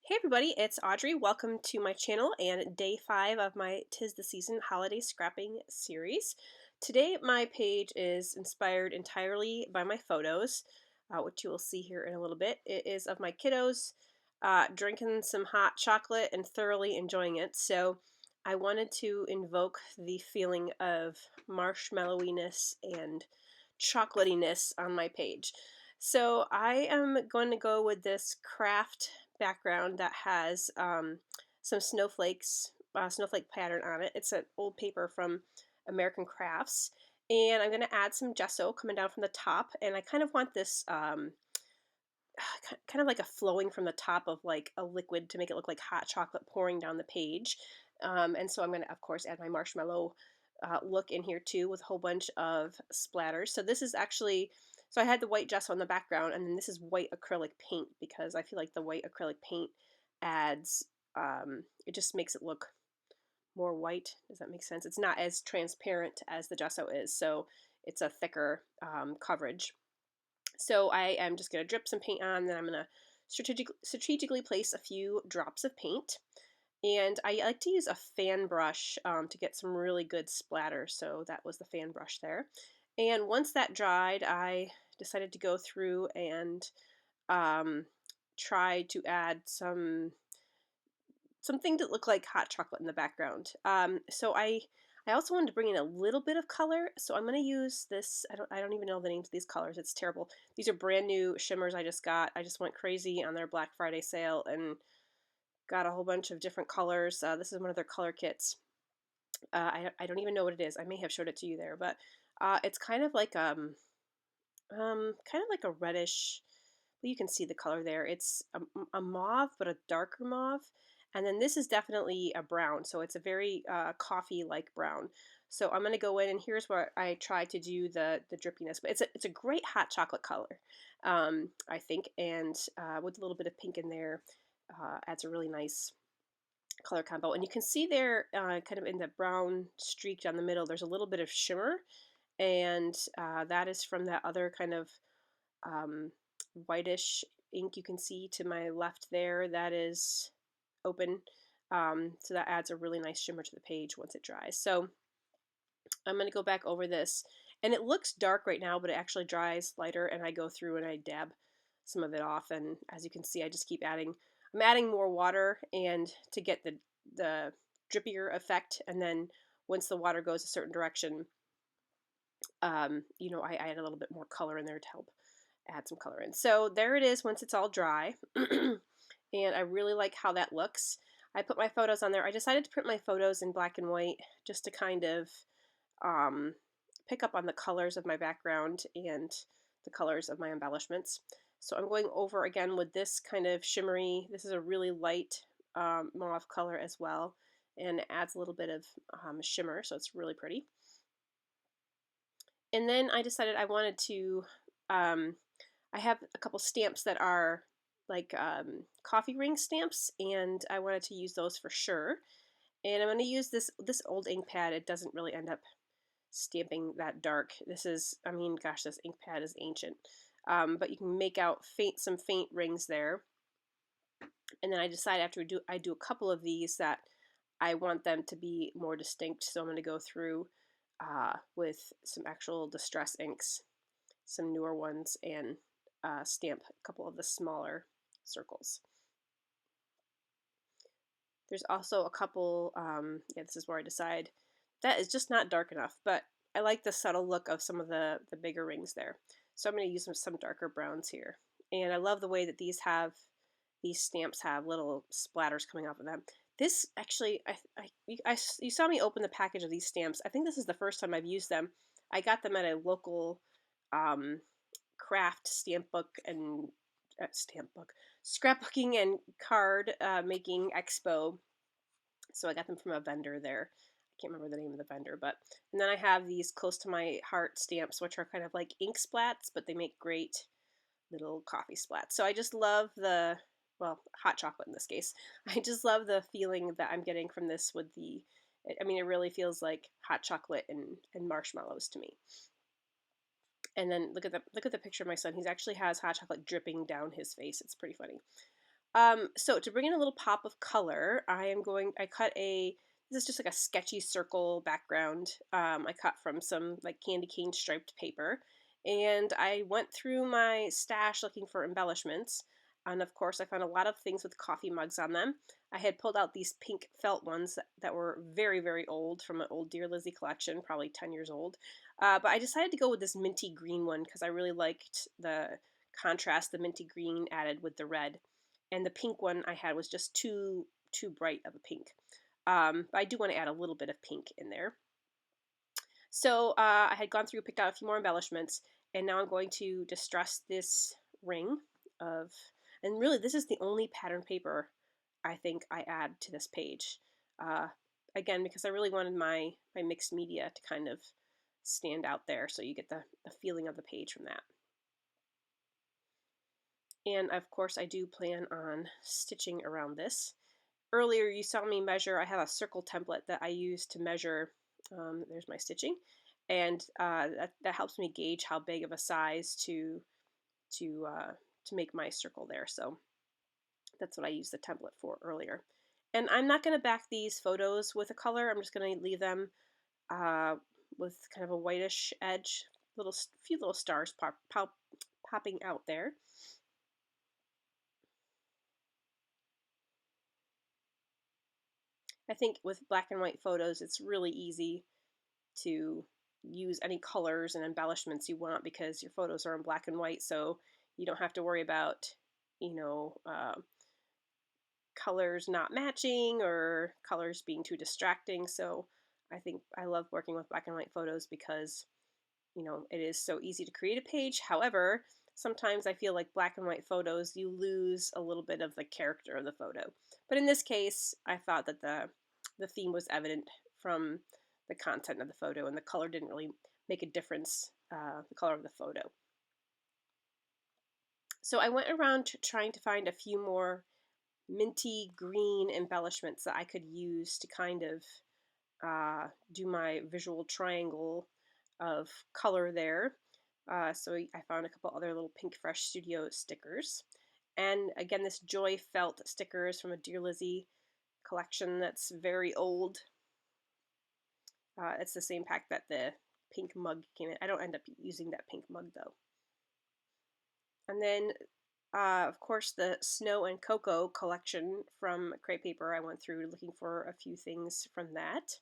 Hey everybody, it's Audrey. Welcome to my channel and day 5 of my 'Tis the Season holiday scrapping series. Today my page is inspired entirely by my photos, which you will see here in a little bit. It is of my kiddos drinking some hot chocolate and thoroughly enjoying it. So I wanted to invoke the feeling of marshmallowiness and chocolatiness on my page. So I am going to go with this craft background that has some snowflakes, snowflake pattern on it. It's an old paper from American Crafts. And I'm going to add some gesso coming down from the top. And I kind of want this kind of like a flowing from the top of like a liquid to make it look like hot chocolate pouring down the page. And so I'm going to, of course, add my marshmallow look in here too with a whole bunch of splatters. So this is actually, so I had the white gesso in the background, and then this is white acrylic paint because I feel like the white acrylic paint adds, it just makes it look more white. Does that make sense? It's not as transparent as the gesso is, so it's a thicker coverage. So I am just going to drip some paint on, then I'm going to strategically place a few drops of paint. And I like to use a fan brush to get some really good splatter, so that was the fan brush there. And once that dried, I decided to go through and try to add something that looked like hot chocolate in the background. So I also wanted to bring in a little bit of color, so I'm going to use this. I don't even know the names of these colors. It's terrible. These are brand new shimmers I just got. I just went crazy on their Black Friday sale and got a whole bunch of different colors. This is one of their color kits. I don't even know what it is. I may have showed it to you there, but it's kind of like a reddish. Well, you can see the color there. It's a mauve, but a darker mauve. And then this is definitely a brown, so it's a very coffee-like brown. So I'm going to go in, and here's where I try to do the drippiness. But it's a great hot chocolate color, I think, and with a little bit of pink in there, adds a really nice color combo. And you can see there, kind of in the brown streak down the middle, there's a little bit of shimmer, and that is from that other kind of whitish ink you can see to my left there. That is open, so that adds a really nice shimmer to the page once it dries. So I'm going to go back over this, and it looks dark right now, but it actually dries lighter, and I go through and I dab some of it off, and as you can see, I just keep adding. I'm adding more water and to get the drippier effect, and then once the water goes a certain direction, I add a little bit more color in there to help add some color in. So there it is once it's all dry, and I really like how that looks. I put my photos on there. I decided to print my photos in black and white just to kind of pick up on the colors of my background and the colors of my embellishments. So I'm going over again with this kind of shimmery, this is a really light mauve color as well, and it adds a little bit of shimmer, so it's really pretty. And then I decided I wanted to, I have a couple stamps that are like coffee ring stamps, and I wanted to use those for sure. And I'm going to use this old ink pad. It doesn't really end up stamping that dark. This is, I mean, gosh, this ink pad is ancient. But you can make out some faint rings there. And then I decide after I do a couple of these that I want them to be more distinct. So I'm going to go through with some actual distress inks, some newer ones, and stamp a couple of the smaller circles. There's also a couple, yeah, this is where I decide that is just not dark enough, but I like the subtle look of some of the bigger rings there. So I'm going to use some darker browns here. And I love the way that these stamps have little splatters coming off of them. This actually, you saw me open the package of these stamps. I think this is the first time I've used them. I got them at a local craft scrapbooking and card making expo. So I got them from a vendor there. I can't remember the name of the vendor, and then I have these close to my heart stamps, which are kind of like ink splats, but they make great little coffee splats. So I just love hot chocolate in this case. I just love the feeling that I'm getting from this with I mean, it really feels like hot chocolate and marshmallows to me. And then look at the picture of my son. He actually has hot chocolate dripping down his face. It's pretty funny. So to bring in a little pop of color, I cut this is just like a sketchy circle background. I cut from some like candy cane striped paper, and I went through my stash looking for embellishments. And of course, I found a lot of things with coffee mugs on them. I had pulled out these pink felt ones that were very, very old from an old Dear Lizzie collection, probably 10 years old. But I decided to go with this minty green one because I really liked the contrast the minty green added with the red, and the pink one I had was just too bright of a pink. But I do want to add a little bit of pink in there. So I had gone through, picked out a few more embellishments, and now I'm going to distress this ring of, and really this is the only pattern paper I think I add to this page. Uh, Again, because I really wanted my mixed media to kind of stand out there, so you get the feeling of the page from that. And of course I do plan on stitching around this. Earlier you saw me measure, I have a circle template that I use to measure, there's my stitching, and that helps me gauge how big of a size to make my circle there. So that's what I used the template for earlier. And I'm not going to back these photos with a color, I'm just going to leave them with kind of a whitish edge, few little stars popping out there. I think with black and white photos, it's really easy to use any colors and embellishments you want because your photos are in black and white, so you don't have to worry about, you know, colors not matching or colors being too distracting. So I think I love working with black and white photos because, you know, it is so easy to create a page. However, sometimes I feel like black and white photos, you lose a little bit of the character of the photo. But in this case, I thought that the theme was evident from the content of the photo, and the color didn't really make a difference, the color of the photo. So I went around trying to find a few more minty green embellishments that I could use to kind of do my visual triangle of color there. So I found a couple other little Pink Fresh Studio stickers. And again, this Joy Felt stickers from a Dear Lizzie collection that's very old. It's the same pack that the pink mug came in. I don't end up using that pink mug though. And then, of course, the Snow and Cocoa collection from Crepe Paper. I went through looking for a few things from that.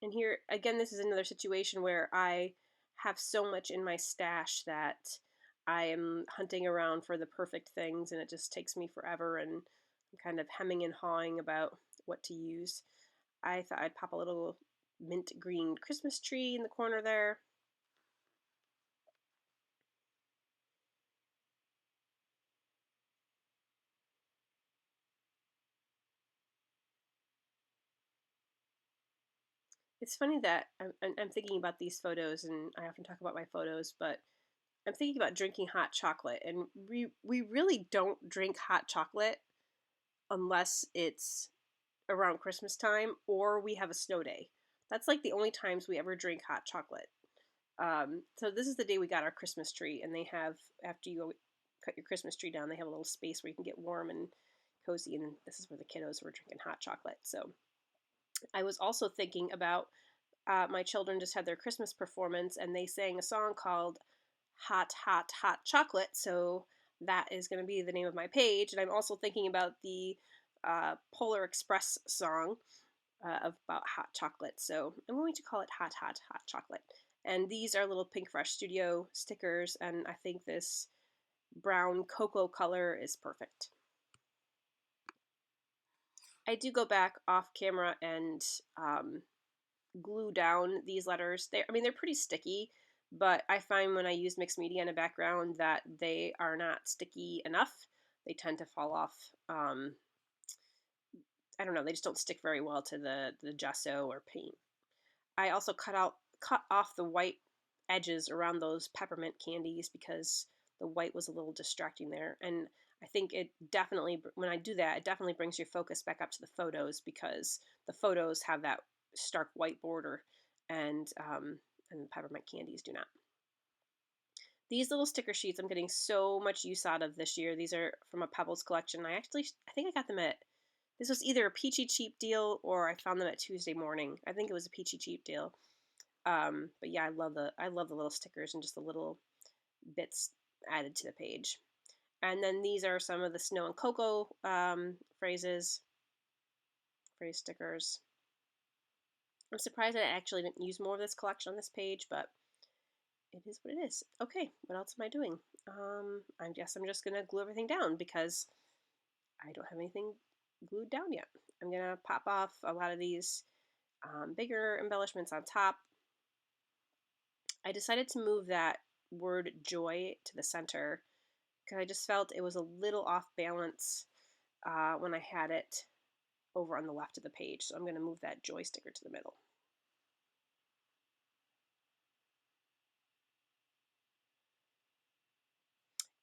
And here, again, this is another situation where I have so much in my stash that I am hunting around for the perfect things, and it just takes me forever, and I'm kind of hemming and hawing about what to use. I thought I'd pop a little mint green Christmas tree in the corner there. It's funny that I'm thinking about these photos, and I often talk about my photos, but I'm thinking about drinking hot chocolate, and we really don't drink hot chocolate unless it's around Christmas time or we have a snow day. That's like the only times we ever drink hot chocolate. So this is the day we got our Christmas tree, and they have, after you go cut your Christmas tree down, they have a little space where you can get warm and cozy, and this is where the kiddos were drinking hot chocolate. So I was also thinking about my children just had their Christmas performance, and they sang a song called Hot, Hot, Hot Chocolate, so that is going to be the name of my page. And I'm also thinking about the Polar Express song about hot chocolate, so I'm going to call it Hot, Hot, Hot Chocolate. And these are little Pink Fresh Studio stickers, and I think this brown cocoa color is perfect. I do go back off camera and glue down these letters. I mean, they're pretty sticky, but I find when I use mixed media in a background that they are not sticky enough. They tend to fall off. I don't know, they just don't stick very well to the gesso or paint. I also cut off the white edges around those peppermint candies because the white was a little distracting there. And I think it definitely, when I do that, it definitely brings your focus back up to the photos because the photos have that stark white border, and the peppermint candies do not. These little sticker sheets I'm getting so much use out of this year. These are from a Pebbles collection. I think I got them at, this was either a peachy cheap deal or I found them at Tuesday Morning. I think it was a peachy cheap deal. But yeah, I love the little stickers and just the little bits added to the page. And then these are some of the Snow and Cocoa phrase stickers. I'm surprised I actually didn't use more of this collection on this page, but it is what it is. Okay, what else am I doing? I guess I'm just gonna glue everything down because I don't have anything glued down yet. I'm gonna pop off a lot of these bigger embellishments on top. I decided to move that word joy to the center because I just felt it was a little off balance when I had it over on the left of the page. So I'm going to move that joy sticker to the middle.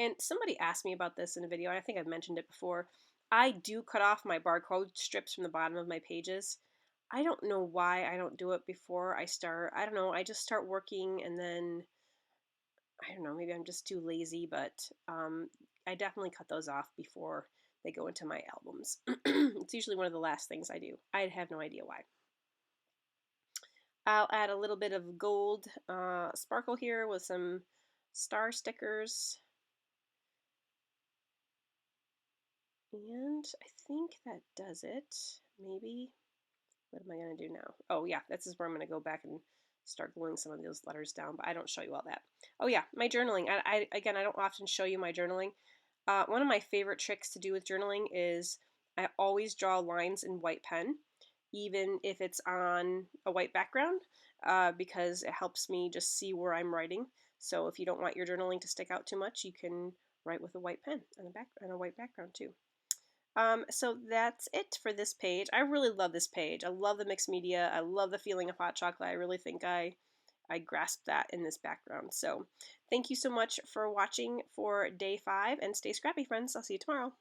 And somebody asked me about this in a video, and I think I've mentioned it before. I do cut off my barcode strips from the bottom of my pages. I don't know why I don't do it before I start. I don't know. I just start working and then, I don't know, maybe I'm just too lazy, but I definitely cut those off before they go into my albums. It's usually one of the last things I do. I have no idea why. I'll add a little bit of gold sparkle here with some star stickers. And I think that does it. Maybe. What am I going to do now? Oh, yeah, this is where I'm going to go back and start gluing some of those letters down, but I don't show you all that. Oh, yeah, my journaling. Again, I don't often show you my journaling. One of my favorite tricks to do with journaling is I always draw lines in white pen, even if it's on a white background, because it helps me just see where I'm writing. So if you don't want your journaling to stick out too much, you can write with a white pen and a white background too. So that's it for this page. I really love this page. I love the mixed media. I love the feeling of hot chocolate. I really think I grasped that in this background. So thank you so much for watching for day 5, and stay scrappy, friends. I'll see you tomorrow.